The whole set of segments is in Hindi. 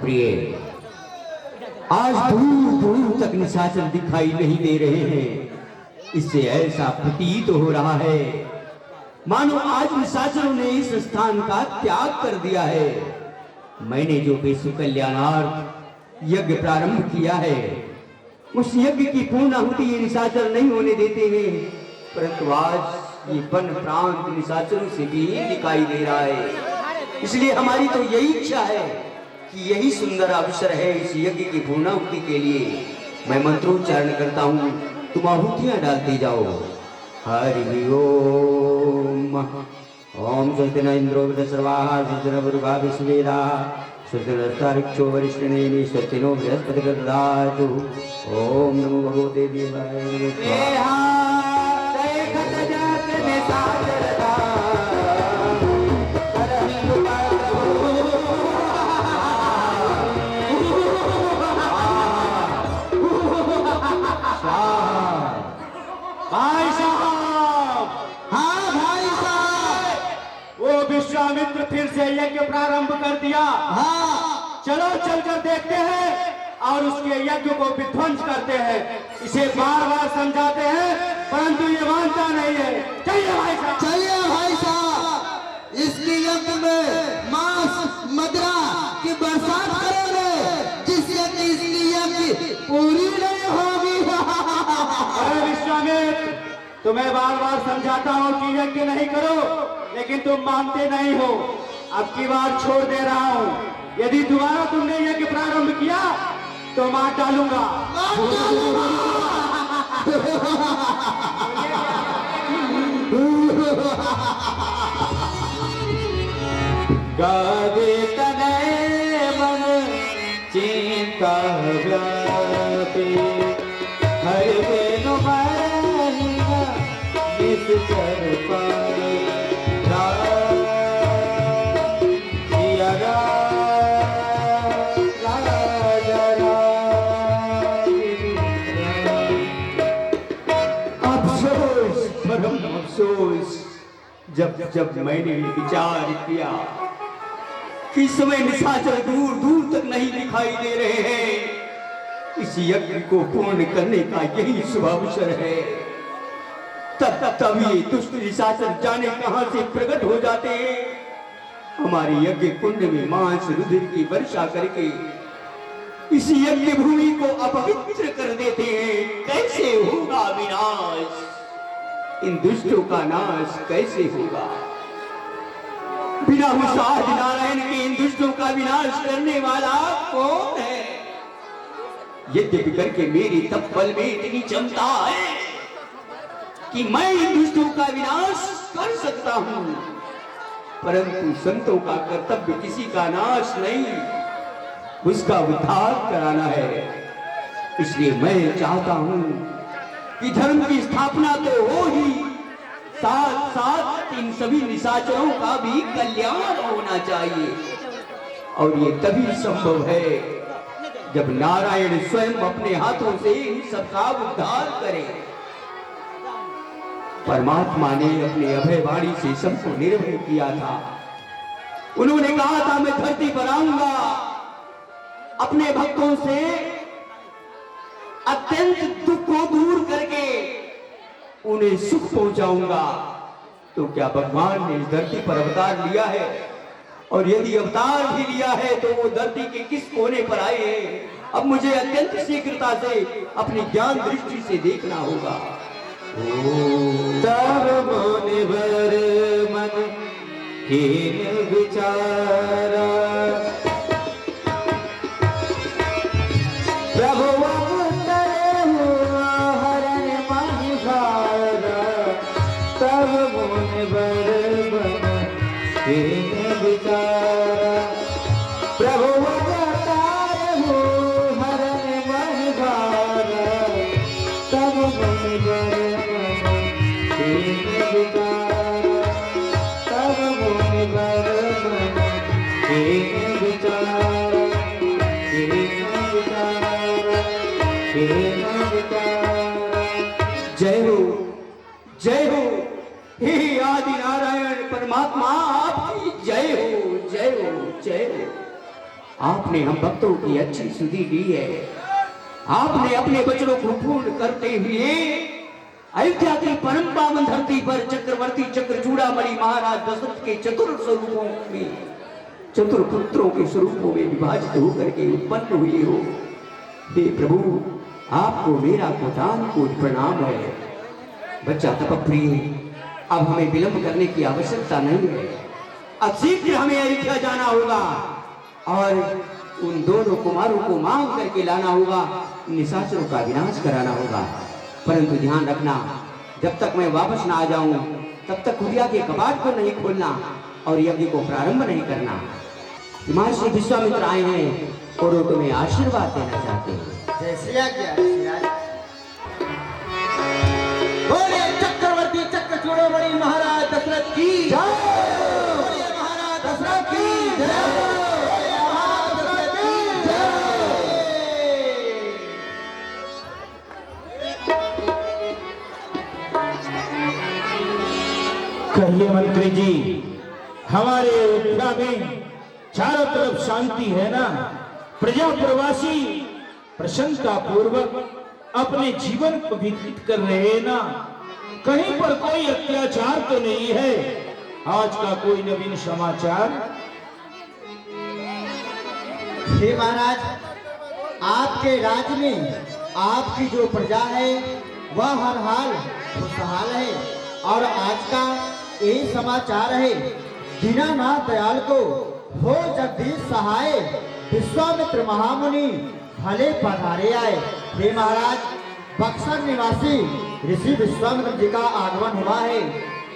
प्रिय, आज दूर दूर तक निशाचर दिखाई नहीं दे रहे हैं। इससे ऐसा प्रतीत हो रहा है मानो आज निशाचरों ने इस स्थान का त्याग कर दिया है। मैंने जो विश्व कल्याणार्थ यज्ञ प्रारंभ किया है, उस यज्ञ की पूर्णाहुति ये निशाचर नहीं होने देते हैं, परंतु आज ये वन प्रांत निशाचरों से भी दिखाई दे रहा है। इसलिए हमारी तो यही इच्छा है कि यही सुंदर अवसर है इस यज्ञ की पूर्णाहुति के लिए। मैं मंत्रोच्चारण करता हूँ, तुम आहुतियां डालते जाओ। हरि ओम। ओम स्वस्ति न इंद्रो सर्वाः स्वस्ति न पूर्वा विश्वेदाः स्वस्ति नस्तार्क्ष्यो वरिष्ठनेमिः स्वस्ति नो बृहस्पतिर्दधातु। ओम नमो भगवते देवाय। भाई साहब, हाँ भाई साहब, वो विश्वामित्र फिर से यज्ञ प्रारंभ कर दिया। हाँ चलो चलकर देखते हैं और उसके यज्ञ को विध्वंस करते हैं। इसे बार बार समझाते हैं परंतु ये मानता नहीं है। चलिए भाई साहब, चलिए भाई साहब, इसकी यज्ञ में मांस मदिरा की बरसात करोगे, जिससे कि इसकी यज्ञ पूरी नहीं होगी। अरे विश्वामित्र, तुम्हें बार बार समझाता हूँ कि यज्ञ नहीं करो, लेकिन तुम मानते नहीं हो। अब की बार छोड़ दे रहा हूँ। यदि दोबारा तुमने यज्ञ प्रारंभ किया तो मार डालूंगा। गावे तनय मन चिंता व्यापी, हर बेनु महिमा निश्चर पाए। अफसोस, जब जब मैंने विचार किया कि इस समय निशाचर दूर दूर तक नहीं दिखाई दे रहे हैं, इस यज्ञ को पूर्ण करने का यही शुभ अवसर है, तब ये दुष्ट निशाचर जाने कहां से प्रकट हो जाते हैं, हमारे यज्ञ कुंड में मांस रुधिर की वर्षा करके इस यज्ञ भूमि को अपवित्र कर देते हैं। कैसे होगा विनाश? इन दुष्टों का नाश कैसे होगा? बिना उस आदि नारायण के इन दुष्टों का विनाश करने वाला कौन है? यद्यपि करके मेरी तप बल में इतनी क्षमता है कि मैं इन दुष्टों का विनाश कर सकता हूं, परंतु संतों का कर्तव्य किसी का नाश नहीं, उसका उद्धार कराना है। इसलिए मैं चाहता हूं कि धर्म की स्थापना तो हो ही, साथ साथ इन सभी निशाचरों का भी कल्याण होना चाहिए। और ये तभी संभव है जब नारायण स्वयं अपने हाथों से इन सबका उद्धार करें। परमात्मा ने अपने अभय वाणी से सबको निर्भय किया था। उन्होंने कहा था मैं धरती पर आऊंगा, अपने भक्तों से अत्यंत दुख को दूर करके उन्हें सुख पहुंचाऊंगा। तो क्या भगवान ने इस धरती पर अवतार लिया है? और यदि अवतार भी लिया है तो वो धरती के किस कोने पर आए हैं? अब मुझे अत्यंत शीघ्रता से अपनी ज्ञान दृष्टि से देखना होगा। तब मुनिवर मन हीन विचारा, प्रभु अवतरे हुआ हरण महिषारा। तब मुनिवर मन हीन विचारा, प्रभु अवतारे हुआ हरण महिषारा। तब मुनिवर जय हो, जय हो, हे आदि नारायण परमात्मा, आपकी जय हो, जय हो, जय हो। आपने हम भक्तों की अच्छी सुधि ली है। आपने अपने वचनों को पूर्ण करते हुए अयोध्या की परम पावन धरती पर चक्रवर्ती चक्रचूड़ामणि महाराज दशरथ के चतुर स्वरूपों में, चतुर पुत्रों के स्वरूपों में विभाजित होकर के उत्पन्न हुए हो। हे प्रभु, आपको मेरा कोटि प्रणाम है। बच्चा तपप्रिय, अब हमें विलंब करने की आवश्यकता नहीं है। अब शीघ्र हमें अयोध्या जाना होगा और उन दोनों कुमारों को मांग करके लाना होगा, निशाचरों का विनाश कराना होगा। परंतु ध्यान रखना, जब तक मैं वापस ना आ जाऊं तब तक कुटिया के कपाट को नहीं खोलना और यज्ञ को प्रारंभ नहीं करना। महर्षि विश्वामित्र आए हैं और वो तुम्हें आशीर्वाद देना चाहते हैं। जैसे आज्ञा बोले चक्रवर्ती चक्रचूड़ामणि महाराज दशरथ की जय। बोले महाराज दशरथ की जय। बोले महाराज दशरथ की जय। कहिए मंत्री जी, हमारे अयोध्या में चारों तरफ शांति है ना? प्रजा प्रवासी प्रसन्नता पूर्वक अपने जीवन को व्यतीत कर रहे हैं ना? कहीं पर कोई अत्याचार तो नहीं है? आज का कोई नवीन समाचार? हे महाराज, आपके राज्य में आपकी जो प्रजा है वह हर हाल खुशहाल है। और आज का यही समाचार है, दीनानाथ दयाल को हो जगदीश सहाय, विश्वामित्र महामुनि भले पधारे आए। हे महाराज, बक्सर निवासी ऋषि विश्वामित्र जी का आगमन हुआ है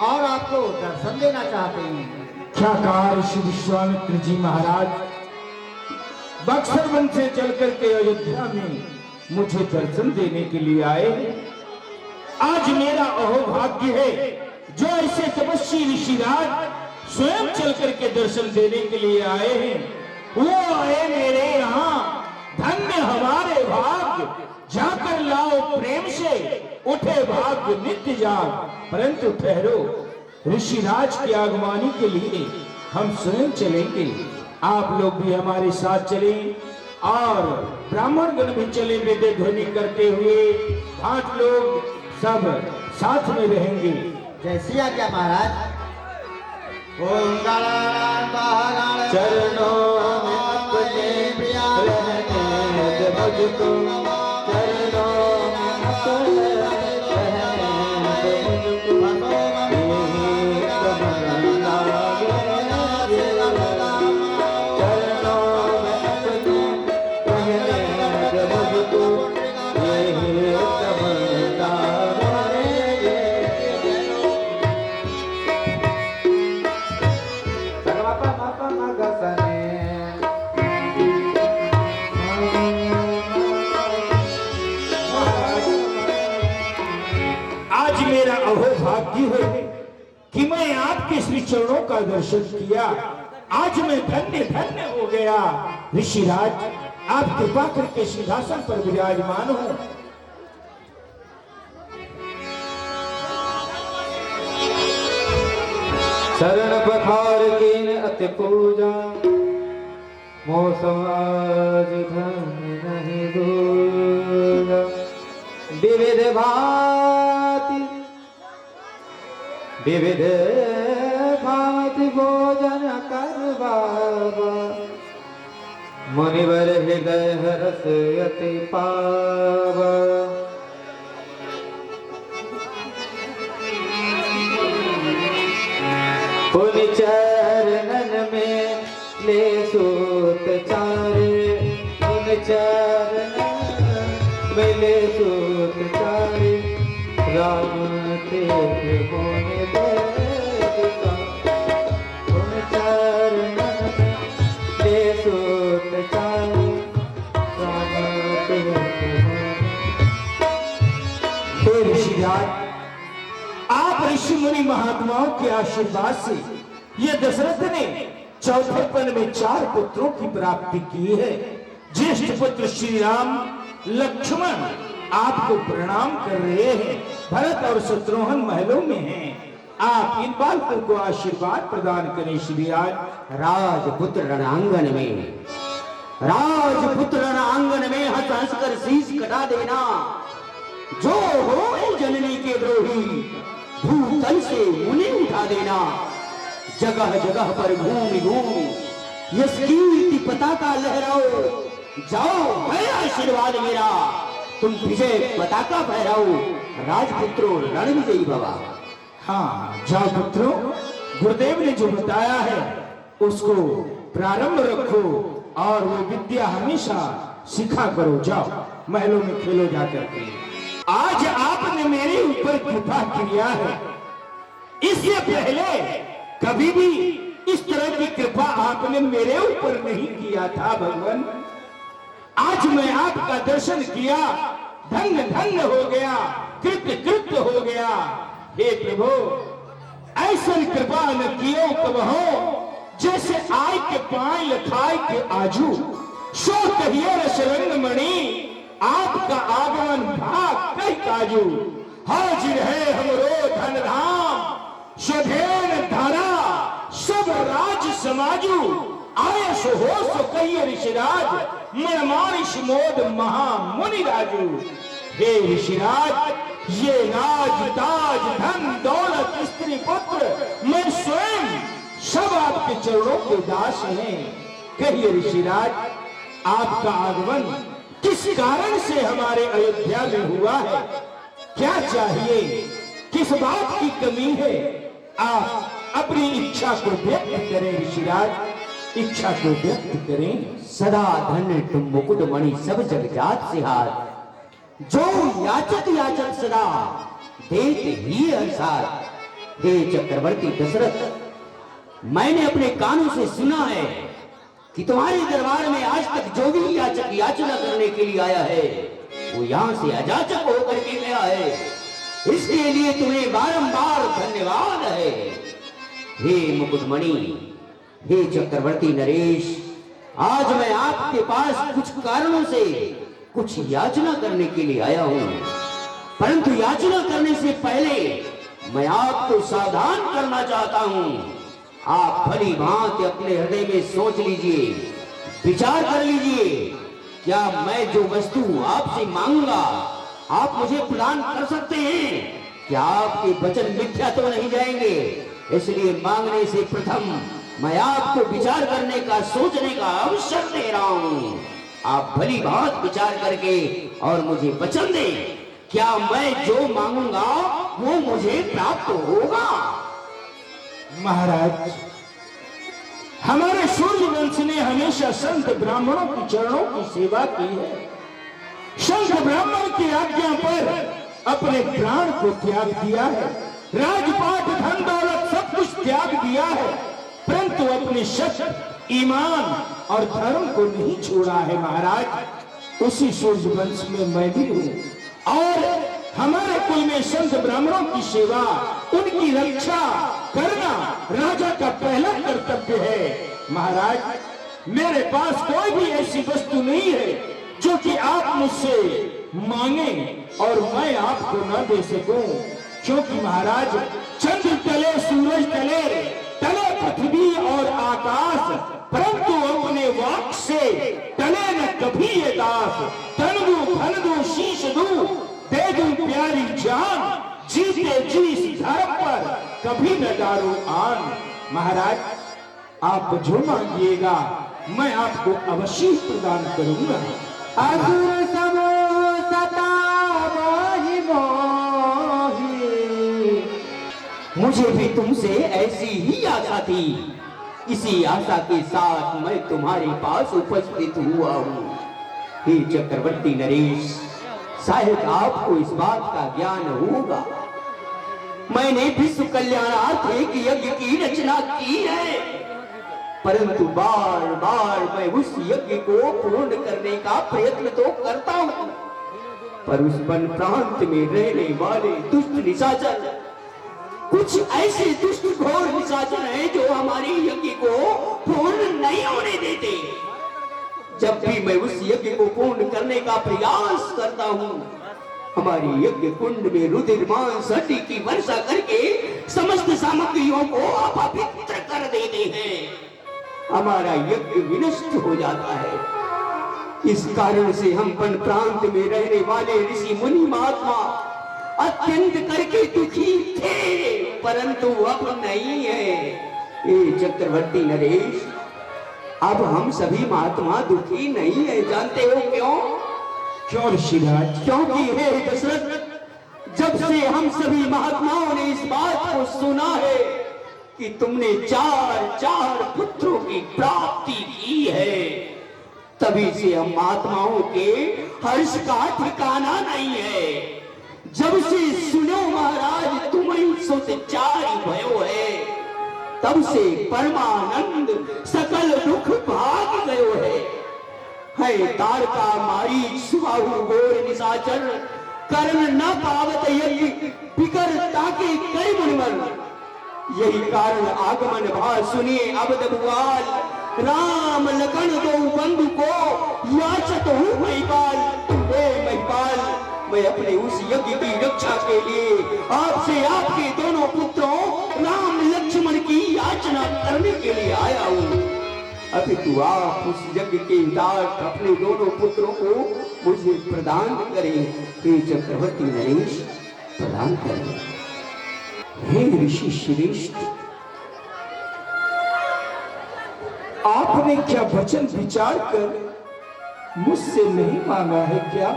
और आपको दर्शन देना चाहते हैं। क्या कहा ऋषि विश्वामित्र जी महाराज? बक्सर वन से चलकर के अयोध्या में मुझे दर्शन देने के लिए आए। आज मेरा अहोभाग्य है जो ऐसे तपस्वी ऋषिराज स्वयं चल करके दर्शन देने के लिए आए हैं। वो आए मेरे यहाँ, धन्य हमारे भाग्य, जाकर लाओ प्रेम से उठे भाग्य नित्य जाग। परंतु ठहरो, ऋषिराज की आगमनी के लिए हम स्वयं चलेंगे। आप लोग भी हमारे साथ चलें और ब्राह्मण गण भी चले, वेद ध्वनि करते हुए घाट लोग सब साथ में रहेंगे। जैसी आज्ञा महाराज। ओम गणानां चरणों में अपने रहने दे मुझको, चरणों में अपने रहने दे मुझको। चरणों में अपने रहने दे मुझको, ये तमन्ना है। आपके श्री चरणों का दर्शन किया, आज मैं धन्य धन्य हो गया। ऋषिराज, आप कृपा करके सिंहासन पर विराजमान हो। शरण पखार कीन अति पूजा, मौसम आज धन नहीं दूजा। विविध भांति भोजन कर बाबा, मुनिवर हृदय हरस अति पावा। पुनि चरणन में ले सूत चारे, पुनि चरणन में ले सूत चारे। राम तेज होने देता, पुनि चरणन में ले सूत चारे। राम तेज होने। हे ऋषिराज, आप ऋषि मुनि महात्माओं के आशीर्वाद से ये दशरथ ने चौथेपन में 4 पुत्रों की प्राप्ति की है। ज्येष्ठ पुत्र श्री राम लक्ष्मण आपको प्रणाम कर रहे हैं। भरत और शत्रुघ्न महलों में हैं। आप इन बालकों को आशीर्वाद प्रदान करें श्रीराज। राजपुत्र रणांगन में, राजपुत्र रणांगन में हंस हंस कर शीश कटा देना। जो हो जननी के द्रोही, भूतल से मुनि उठा देना। जगह जगह पर घूम घूम यश कीर्ति पताका लहराओ। जाओ है आशीर्वाद मेरा, तुम विजय पताका फहराओ। राजपुत्रों रण विजयी भवा। हाँ, जाओ पुत्रों, गुरुदेव ने जो बताया है उसको प्रारंभ रखो और वो विद्या हमेशा सिखा करो। जाओ महलों में खेलो जाकर के। आज आपने मेरे ऊपर कृपा किया है, इससे पहले कभी भी इस तरह की कृपा आपने मेरे ऊपर नहीं किया था भगवान। आज मैं आपका दर्शन किया, धन्य धन्य हो गया, कृत्य कृत्य हो गया। हे प्रभु, ऐसा कृपा न कियो कब हो, जैसे आय के पाए खाए के आजू। सो कहिए रसरंग मणि, आपका आगमन भाग कई काजू। हाजिर है हमरो धन धाम, स्वधेन धारा सब राज समाजू। आय सो हो सो कहिए ऋषिराज, मनमानिश मोद महामुनि राजू। हे ऋषिराज, ये राज ताज धन दौलत स्त्री पुत्र मैं स्वयं सब आपके चरणों के दास हैं। कहिए ऋषिराज, आपका आगमन किस कारण से हमारे अयोध्या में हुआ है? क्या चाहिए? किस बात की कमी है? आप अपनी इच्छा को व्यक्त करें ऋषिराज, इच्छा को व्यक्त करें। सदा धन्य तुम मुकुट मणि सब जगजात से हाथ। जो याचक याचक सदा देते ही अनुसार। हे चक्रवर्ती दशरथ, मैंने अपने कानों से सुना है कि तुम्हारे दरबार में आज तक जो भी याचक याचना करने के लिए आया है वो यहाँ से अजाचक होकर के गया है। इसके लिए तुम्हें बारंबार धन्यवाद है। हे मुकुटमणि, हे चक्रवर्ती नरेश, आज मैं आपके पास कुछ कारणों से कुछ याचना करने के लिए आया हूं। परंतु याचना करने से पहले मैं आपको सावधान करना चाहता हूं। आप भली भांति अपने हृदय में सोच लीजिए, विचार कर लीजिए, क्या मैं जो वस्तु आपसे मांगूंगा आप मुझे प्रदान कर सकते हैं? क्या आपके वचन मिथ्या तो नहीं जाएंगे? इसलिए मांगने से प्रथम मैं आपको विचार करने का, सोचने का अवसर दे रहा हूं। आप भली भांति विचार करके और मुझे वचन दें, क्या मैं जो मांगूंगा वो मुझे प्राप्त होगा? महाराज, हमारे सूर्य वंश ने हमेशा संत ब्राह्मणों के चरणों की सेवा की है। संत ब्राह्मण की आज्ञा पर अपने प्राण को त्याग दिया है, राजपाट धन दौलत सब कुछ त्याग दिया है, परंतु अपने सत्य, ईमान और धर्म को नहीं छोड़ा है। महाराज, उसी सूर्य वंश में मैं भी हूँ और हमारे कुल में संत ब्राह्मणों की सेवा उनकी रक्षा करना राजा का पहला कर्तव्य है। महाराज, मेरे पास कोई भी ऐसी वस्तु नहीं है जो कि आप मुझसे मांगे और मैं आपको न दे सकूं, क्योंकि महाराज चंद्र तले सूरज तले टले पृथ्वी और आकाश, परंतु अपने वाक से टले न कभी ये दास। तन दू धन दू शीश दू दे दूं प्यारी जान, जीते जी इस धर्म पर कभी न डालूं आन। महाराज, आप जो मांगिएगा मैं आपको अवश्य प्रदान करूंगा। असुर समो सता मोहि मोहि। मुझे भी तुमसे ऐसी ही आशा थी। इसी आशा के साथ मैं तुम्हारे पास उपस्थित हुआ हूँ। हे चक्रवर्ती नरेश, शायद आपको इस बात का ज्ञान होगा, मैंने विश्व कल्याणार्थ एक यज्ञ की रचना की है, परंतु बार बार मैं उस यज्ञ को पूर्ण करने का प्रयत्न तो करता हूँ, पर उस वन प्रांत में रहने वाले दुष्ट निशाचर, कुछ ऐसे दुष्ट घोर निशाचर हैं जो हमारे यज्ञ को पूर्ण नहीं होने देते। जब भी मैं उस यज्ञ को पूर्ण करने का प्रयास करता हूँ, हमारे यज्ञ कुंड में रुधिर मांस हड्डी की वर्षा करके समस्त सामग्रियों को अपवित्र कर देते हैं। हमारा यज्ञ विनष्ट हो जाता है। इस कारण से हम वन प्रांत में रहने वाले ऋषि मुनि महात्मा अत्यंत करके दुखी थे, परंतु अब नहीं है। ये चक्रवर्ती नरेश, अब हम सभी महात्मा दुखी नहीं है। जानते हो क्यों? क्यों ऋषिराज? क्योंकि हे दशरथ, जब से हम सभी महात्माओं ने इस बात को सुना है कि तुमने चार पुत्रों की प्राप्ति की है, तभी से हम महात्माओं के हर्ष का ठिकाना नहीं है। जब से सुनो महाराज तुम्हें से 4 भयो है, तब से परमानंद सकल दुख भाग गयो है तारका मारीच सुबाहु घोर निशाचर, कर्ण न पावत यज्ञ बिकर ताके कई मुनिवर। यही कारण आगमन भा सुनिए अबद भुआल, राम लखन दो बंधु को याचत हूँ महिपाल। महिपाल, मैं अपने उस यज्ञ की रक्षा के लिए आपसे आपके दोनों पुत्रों राम लक्ष्मण की याचना करने के लिए आया हूँ। अभी तू आप उस यज्ञ के हितार्थ अपने दोनों पुत्रों को मुझे प्रदान करें। हे चक्रवर्ती नरेश, प्रदान करें। हे ऋषि श्रेष्ठ, आपने क्या वचन विचार कर मुझसे नहीं मांगा है क्या?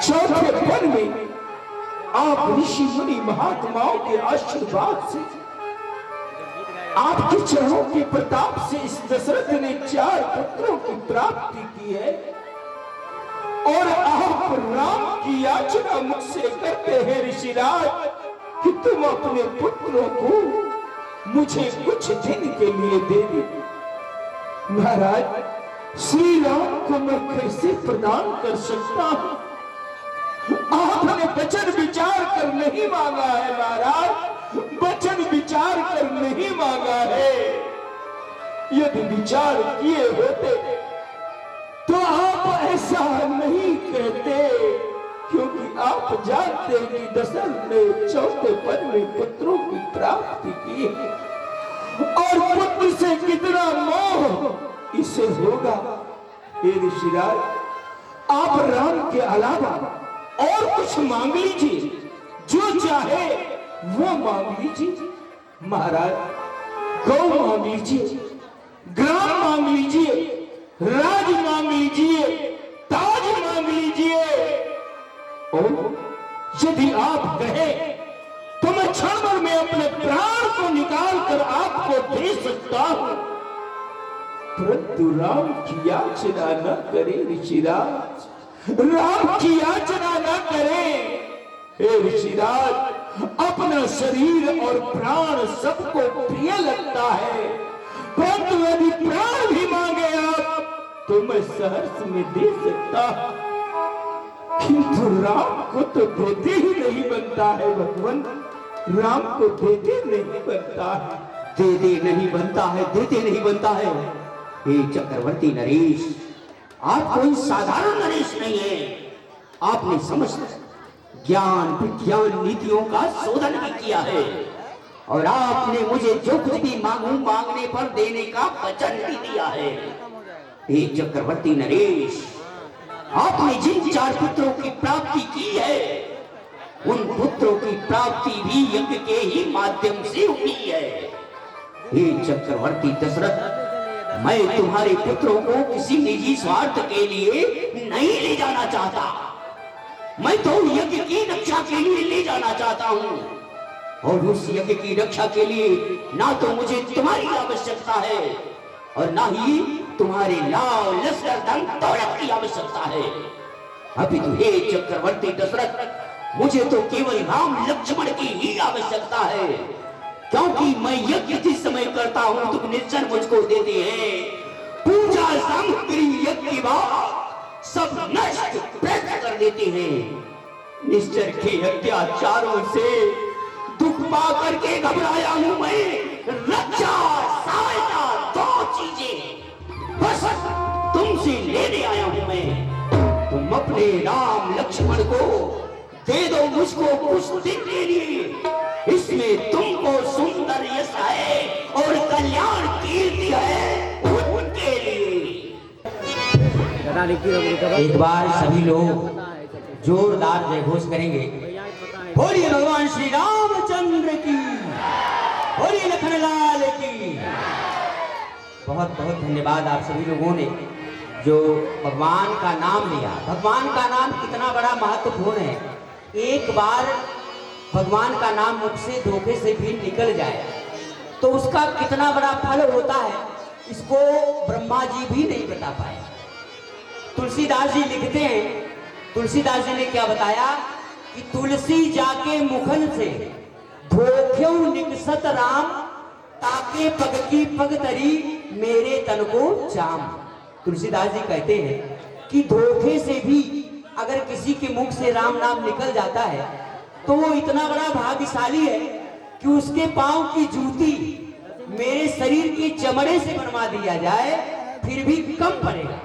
चौथे वन में आप ऋषि मुनि महात्माओं के आशीर्वाद से, आपके चरणों के प्रताप से इस दशरथ ने 4 पुत्रों की प्राप्ति की है, और आप राम की याचना मुझसे करते हैं ऋषिराज कि तुम अपने पुत्रों को मुझे कुछ दिन के लिए दे दे। महाराज, श्री राम को मैं कैसे प्रदान कर सकता हूं? आपने वचन विचार कर नहीं मांगा है महाराज, वचन विचार कर नहीं मांगा है। यदि विचार किए होते तो आप ऐसा नहीं कहते, क्योंकि आप जानते हैं कि दशरथ ने चौथे पद में पुत्रों की प्राप्ति की है, और पुत्र से कितना मोह इसे होगा। हे ऋषिराज, आप राम के अलावा और कुछ मांग लीजिए, जो चाहे वो मांग लीजिए। महाराज, गौ मांग लीजिए, ग्राम मांग लीजिए, राज मांग लीजिए, ताज मांग लीजिए, और यदि आप कहें तो मैं क्षण भर में अपने प्राण को निकाल कर आपको दे सकता हूं, परंतु राम की याचना न करे ऋषिराज, राम की याचना न करें। हे ऋषिराज, अपना शरीर और प्राण सबको प्रिय लगता है, परंतु यदि प्राण भी मांगे आप तो मैं सहर्ष में दे सकता, किंतु राम को तो देते ही नहीं बनता है भगवान, राम को देते नहीं बनता है। देते नहीं बनता है, देते नहीं बनता है। हे चक्रवर्ती नरेश, आप कोई साधारण नरेश नहीं है। आपने समस्त ज्ञान विज्ञान नीतियों का शोधन भी किया है और आपने मुझे जो कुछ भी मांगू मांगने पर देने का वचन भी दिया है। हे चक्रवर्ती नरेश, आपने जिन 4 पुत्रों की प्राप्ति की है, उन पुत्रों की प्राप्ति भी यज्ञ के ही माध्यम से हुई है। हे चक्रवर्ती दशरथ, मैं तुम्हारे पुत्रों को किसी निजी स्वार्थ के लिए नहीं ले जाना चाहता। मैं तो यज्ञ की रक्षा के लिए ले जाना चाहता हूँ, और उस यज्ञ की रक्षा के लिए ना तो मुझे तुम्हारी आवश्यकता है और ना ही तुम्हारे लाव लश्कर धन दौलत की आवश्यकता है। अभी तो हे चक्रवर्ती दशरथ, मुझे तो केवल राम लक्ष्मण की ही आवश्यकता है, क्योंकि मैं यज्ञ जिस समय करता हूँ तुम निश्चर मुझको देते हैं। पूजा सामग्री यज्ञ के बाद सब नष्ट भ्रष्ट कर देते हैं। निश्चर के अत्याचारों से दुख पा करके घबराया हूँ मैं। रक्षा सहायता 2 चीजें बस तुमसे लेने आया हूँ मैं। तुम अपने राम लक्ष्मण को दे दो मुझको कुछ दिन के लिए। इसमें तुमको सुंदर यश है और कल्याण कीर्ति है उनके लिए। एक बार सभी लोग जोरदार जय घोष करेंगे। बोलिए भगवान श्री रामचंद्र की, बोलिए लखनलाल की। बहुत बहुत धन्यवाद आप सभी लोगों ने जो भगवान का नाम लिया। भगवान का नाम कितना बड़ा महत्वपूर्ण है। एक बार भगवान का नाम मुख से धोखे से भी निकल जाए तो उसका कितना बड़ा फल होता है, इसको ब्रह्मा जी भी नहीं बता पाए। तुलसीदास जी लिखते हैं, तुलसीदास जी ने क्या बताया कि तुलसी जाके मुखन से धोख्यों निकसत राम, ताके पग की पग तरी मेरे तन को चाम। तुलसीदास जी कहते हैं कि धोखे से भी अगर किसी के मुख से राम नाम निकल जाता है तो वो इतना बड़ा भाग्यशाली है कि उसके पांव की जूती मेरे शरीर के चमड़े से बनवा दिया जाए फिर भी कम पड़ेगा।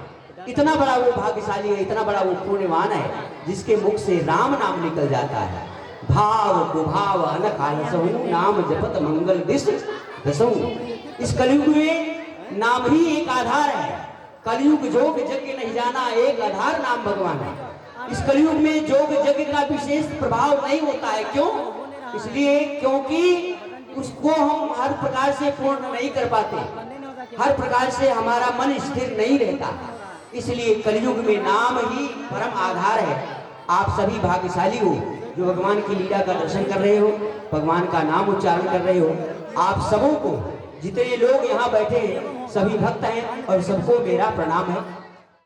इतना बड़ा वो भाग्यशाली है, इतना बड़ा वो पुण्यवान है जिसके मुख से राम नाम निकल जाता है। भाव कुभाव अनखालसहु नाम जपत मंगल दिश दसहु। इस कलयुग में नाम ही एक आधार है। कलयुग जोग यज्ञ नहीं जाना, एक आधार नाम भगवान है। इस कलयुग में जोग यज्ञ का विशेष प्रभाव नहीं होता है। क्यों? इसलिए क्योंकि उसको हम हर प्रकार से पूर्ण नहीं कर पाते, हर प्रकार से हमारा मन स्थिर नहीं रहता। इसलिए कलयुग में नाम ही परम आधार है। आप सभी भाग्यशाली हो जो भगवान की लीला का दर्शन कर रहे हो, भगवान का नाम उच्चारण कर रहे हो। आप सबों को, जितने लोग यहाँ बैठे हैं सभी भक्त हैं और सबको मेरा प्रणाम है।